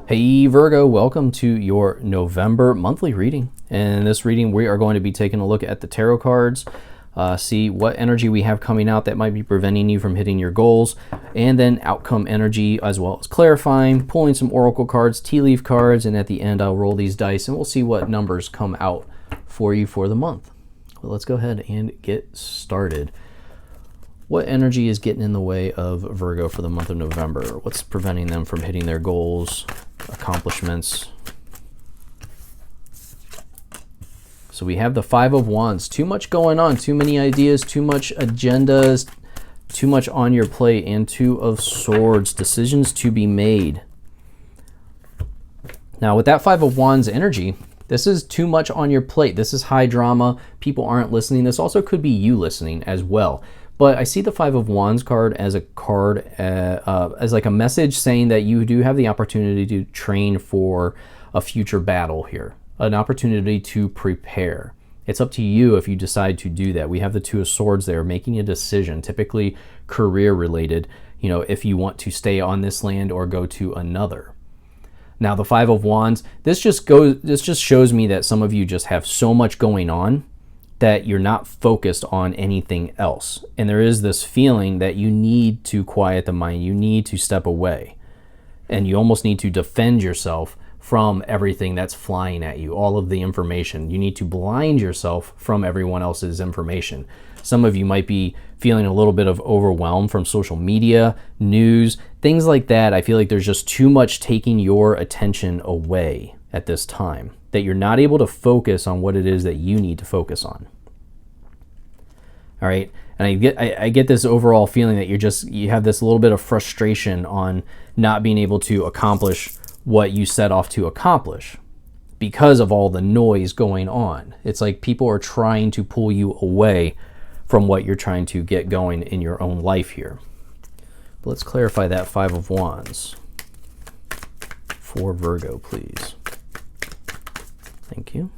Hey Virgo, welcome to your November monthly reading. And in this reading, we are going to be taking a look at the tarot cards, see what energy we have coming out that might be preventing you from hitting your goals, and then outcome energy, as well as clarifying, pulling some oracle cards, tea leaf cards, and at the end I'll roll these dice and we'll see what numbers come out for you for the month. Well, let's go ahead and get started. What energy is getting in the way of Virgo for the month of November? What's preventing them from hitting their goals, accomplishments? So we have the Five of Wands. Too much going on, too many ideas, too much agendas, too much on your plate, and Two of Swords, decisions to be made. Now with that Five of Wands energy, this is too much on your plate. This is high drama. People aren't listening. This also could be you listening as well. But I see the Five of Wands card as a card, as like a message saying that you do have the opportunity to train for a future battle here, an opportunity to prepare. It's up to you if you decide to do that. We have the Two of Swords there, making a decision, typically career related, if you want to stay on this land or go to another. Now the Five of Wands, this just shows me that some of you just have so much going on that you're not focused on anything else. And there is this feeling that you need to quiet the mind, you need to step away. And you almost need to defend yourself from everything that's flying at you, all of the information. You need to blind yourself from everyone else's information. Some of you might be feeling a little bit of overwhelm from social media, news, things like that. I feel like there's just too much taking your attention away at this time, that you're not able to focus on what it is that you need to focus on. All right, and I get this overall feeling that you have this little bit of frustration on not being able to accomplish what you set off to accomplish because of all the noise going on. It's like people are trying to pull you away from what you're trying to get going in your own life here. But let's clarify that Five of Wands for Virgo, please. Thank you.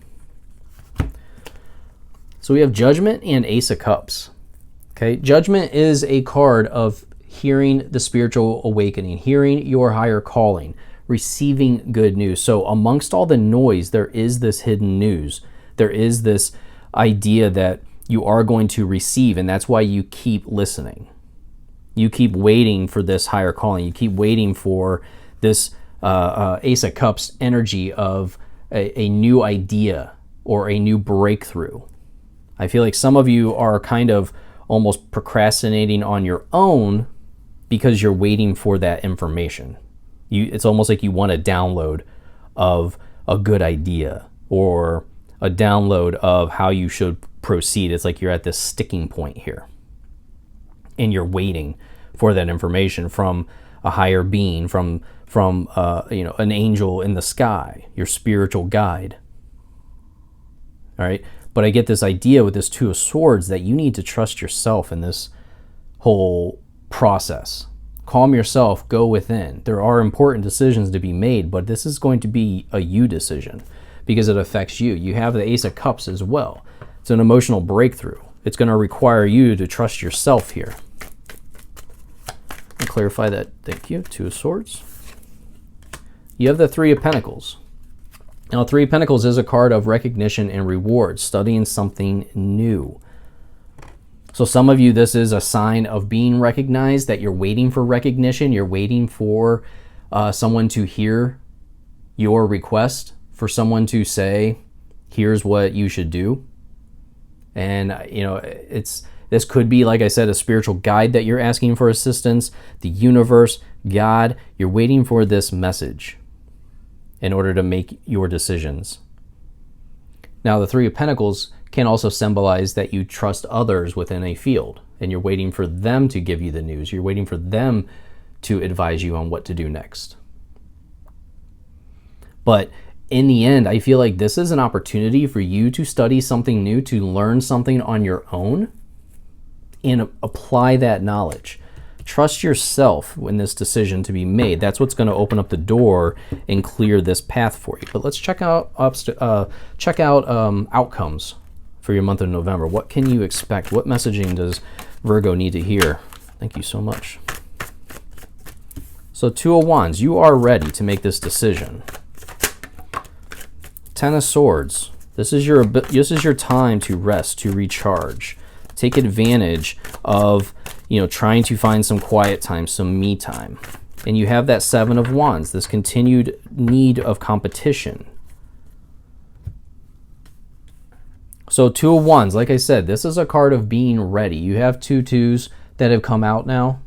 So we have Judgment and Ace of Cups. Okay, Judgment is a card of hearing the spiritual awakening, hearing your higher calling, receiving good news. So amongst all the noise, there is this hidden news. There is this idea that you are going to receive, and that's why you keep listening. You keep waiting for this higher calling. You keep waiting for this Ace of Cups energy of a new idea or a new breakthrough. I feel like some of you are kind of almost procrastinating on your own because you're waiting for that information. It's almost like you want a download of a good idea or a download of how you should proceed. It's like you're at this sticking point here and you're waiting for that information from a higher being, from an angel in the sky, your spiritual guide. All right, but I get this idea with this Two of Swords that you need to trust yourself in this whole process. Calm yourself, go within. There are important decisions to be made, but this is going to be a you decision because it affects you. You have the Ace of Cups as well. It's an emotional breakthrough. It's going to require you to trust yourself here. I'll clarify that. Thank you. Two of Swords. You have the Three of Pentacles. Now, Three of Pentacles is a card of recognition and reward, studying something new. So some of you, this is a sign of being recognized, that you're waiting for recognition. You're waiting for someone to hear your request, for someone to say, here's what you should do. And, this could be, like I said, a spiritual guide that you're asking for assistance, the universe, God. You're waiting for this message in order to make your decisions. Now, the Three of Pentacles can also symbolize that you trust others within a field, and you're waiting for them to give you the news. You're waiting for them to advise you on what to do next. But in the end, I feel like this is an opportunity for you to study something new, to learn something on your own, and apply that knowledge. Trust yourself in this decision to be made. That's what's going to open up the door and clear this path for you. But let's check out outcomes for your month of November. What can you expect? What messaging does Virgo need to hear? Thank you so much. So Two of Wands, you are ready to make this decision. Ten of Swords, this is your time to rest, to recharge. Take advantage of, trying to find some quiet time, some me time. And you have that Seven of Wands, this continued need of competition. So Two of Wands, like I said, this is a card of being ready. You have two twos that have come out now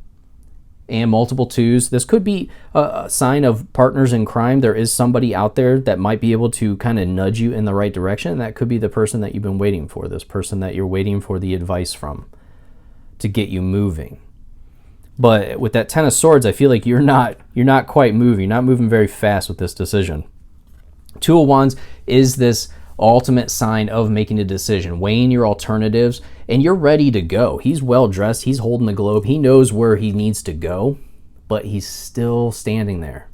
and multiple twos. This could be a sign of partners in crime. There is somebody out there that might be able to kind of nudge you in the right direction. That could be the person that you've been waiting for, this person that you're waiting for the advice from to get you moving. But with that Ten of Swords, I feel like you're not quite moving. You're not moving very fast with this decision. Two of Wands is this ultimate sign of making a decision, weighing your alternatives, and you're ready to go. He's well dressed, he's holding the globe, he knows where he needs to go, but he's still standing there.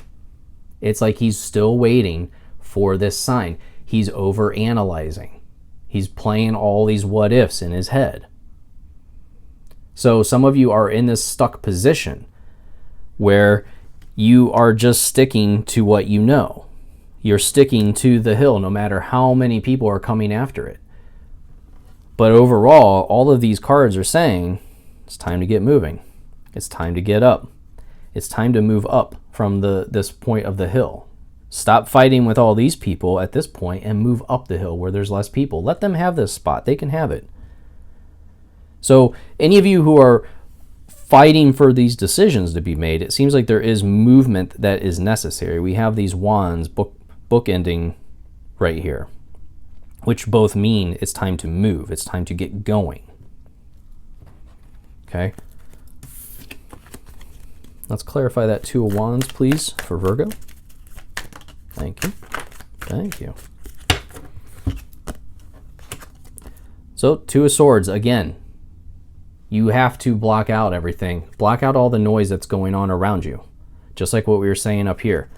It's like he's still waiting for this sign. He's over analyzing. He's playing all these what ifs in his head. So some of you are in this stuck position where you are just sticking to what you know. You're sticking to the hill no matter how many people are coming after it. But overall, all of these cards are saying it's time to get moving. It's time to get up. It's time to move up from this point of the hill. Stop fighting with all these people at this point and move up the hill where there's less people. Let them have this spot. They can have it. So any of you who are fighting for these decisions to be made, it seems like there is movement that is necessary. We have these wands bookending right here, which both mean it's time to move. It's time to get going. Okay. Let's clarify that Two of Wands, please, for Virgo. Thank you. Thank you. So Two of Swords, again, you have to block out everything. Block out all the noise that's going on around you. Just like what we were saying up here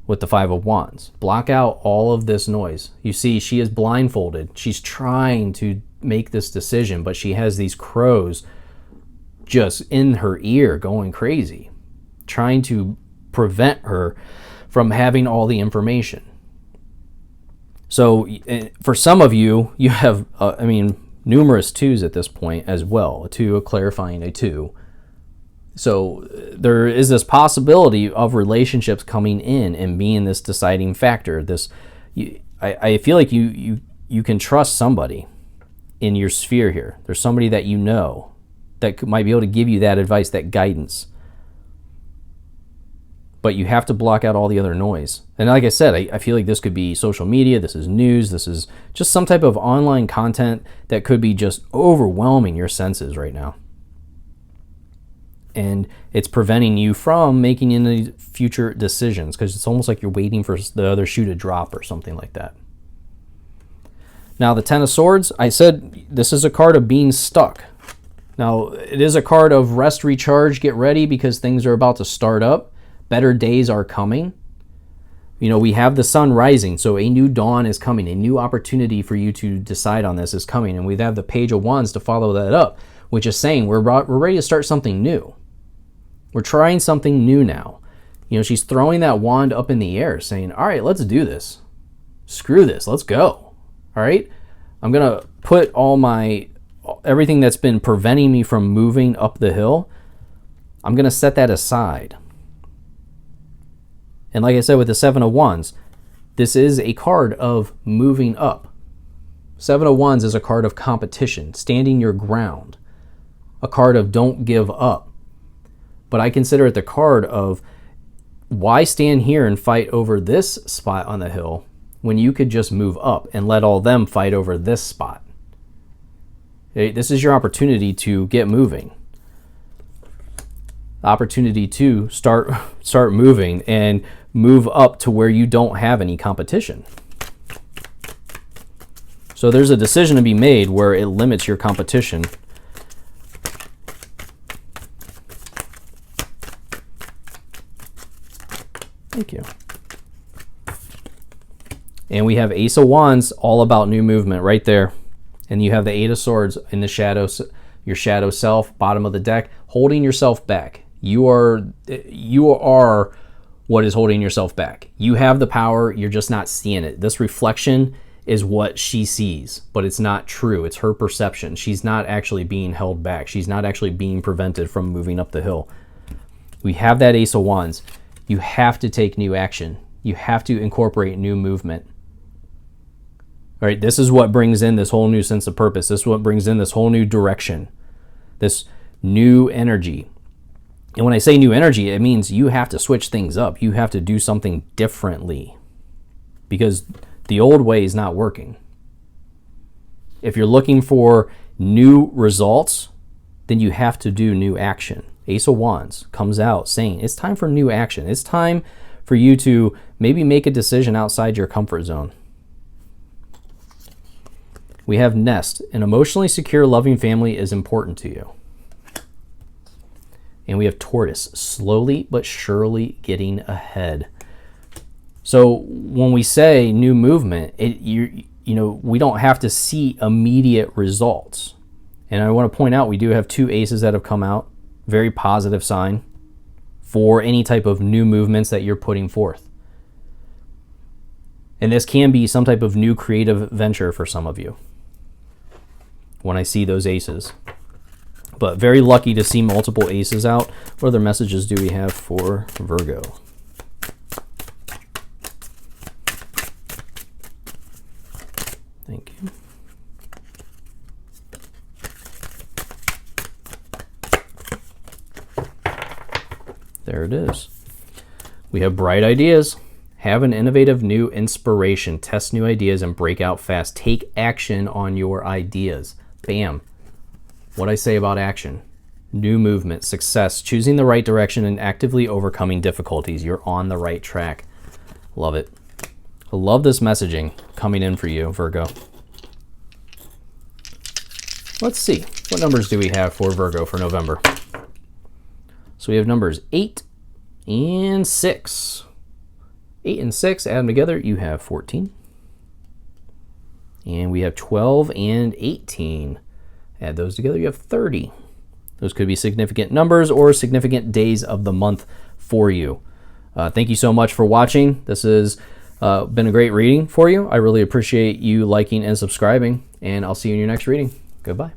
with the Five of Wands. Block out all of this noise. You see, she is blindfolded. She's trying to make this decision, but she has these crows just in her ear going crazy, trying to prevent her from having all the information. So for some of you, you have, numerous twos at this point as well. A two, clarifying a two. So there is this possibility of relationships coming in and being this deciding factor. I feel like you can trust somebody in your sphere here. There's somebody that you know that might be able to give you that advice, that guidance. But you have to block out all the other noise. And like I said, I feel like this could be social media, this is news, this is just some type of online content that could be just overwhelming your senses right now. And it's preventing you from making any future decisions because it's almost like you're waiting for the other shoe to drop or something like that. Now the Ten of Swords, I said this is a card of being stuck. Now it is a card of rest, recharge, get ready because things are about to start up. Better days are coming. We have the sun rising, so a new dawn is coming. A new opportunity for you to decide on this is coming. And we have the Page of Wands to follow that up, which is saying we're ready to start something new. We're trying something new now. She's throwing that wand up in the air saying, all right, let's do this. Screw this. Let's go. All right. I'm going to put everything that's been preventing me from moving up the hill. I'm going to set that aside. And like I said with the Seven of Wands, this is a card of moving up. Seven of Wands is a card of competition, standing your ground, a card of don't give up. But I consider it the card of why stand here and fight over this spot on the hill when you could just move up and let all them fight over this spot. Okay, this is your opportunity to get moving. Opportunity to start moving and move up to where you don't have any competition. So there's a decision to be made where it limits your competition. Thank you. And we have Ace of Wands, all about new movement right there. And you have the Eight of Swords in the shadows, your shadow self, bottom of the deck, holding yourself back. You are what is holding yourself back. You have the power, you're just not seeing it. This reflection is what she sees, but it's not true. It's her perception. She's not actually being held back. She's not actually being prevented from moving up the hill. We have that Ace of Wands. You have to take new action. You have to incorporate new movement. All right, this is what brings in this whole new sense of purpose. This is what brings in this whole new direction, this new energy. And when I say new energy, it means you have to switch things up. You have to do something differently because the old way is not working. If you're looking for new results, then you have to do new action. Ace of Wands comes out saying it's time for new action. It's time for you to maybe make a decision outside your comfort zone. We have Nest. An emotionally secure, loving family is important to you. And we have Tortoise, slowly but surely getting ahead. So when we say new movement, we don't have to see immediate results. And I want to point out we do have 2 aces that have come out. Very positive sign for any type of new movements that you're putting forth. And this can be some type of new creative venture for some of you when I see those aces. But very lucky to see multiple aces out. What other messages do we have for Virgo? Thank you. There it is. We have bright ideas. Have an innovative new inspiration. Test new ideas and break out fast. Take action on your ideas. Bam. What I say about action. New movement, success, choosing the right direction and actively overcoming difficulties. You're on the right track. Love it. I love this messaging coming in for you, Virgo. Let's see. What numbers do we have for Virgo for November? So we have numbers 8 and 6. 8 and 6, add them together, you have 14. And we have 12 and 18. Add those together, you have 30. Those could be significant numbers or significant days of the month for you. Thank you so much for watching. This has been a great reading for you. I really appreciate you liking and subscribing, and I'll see you in your next reading. Goodbye.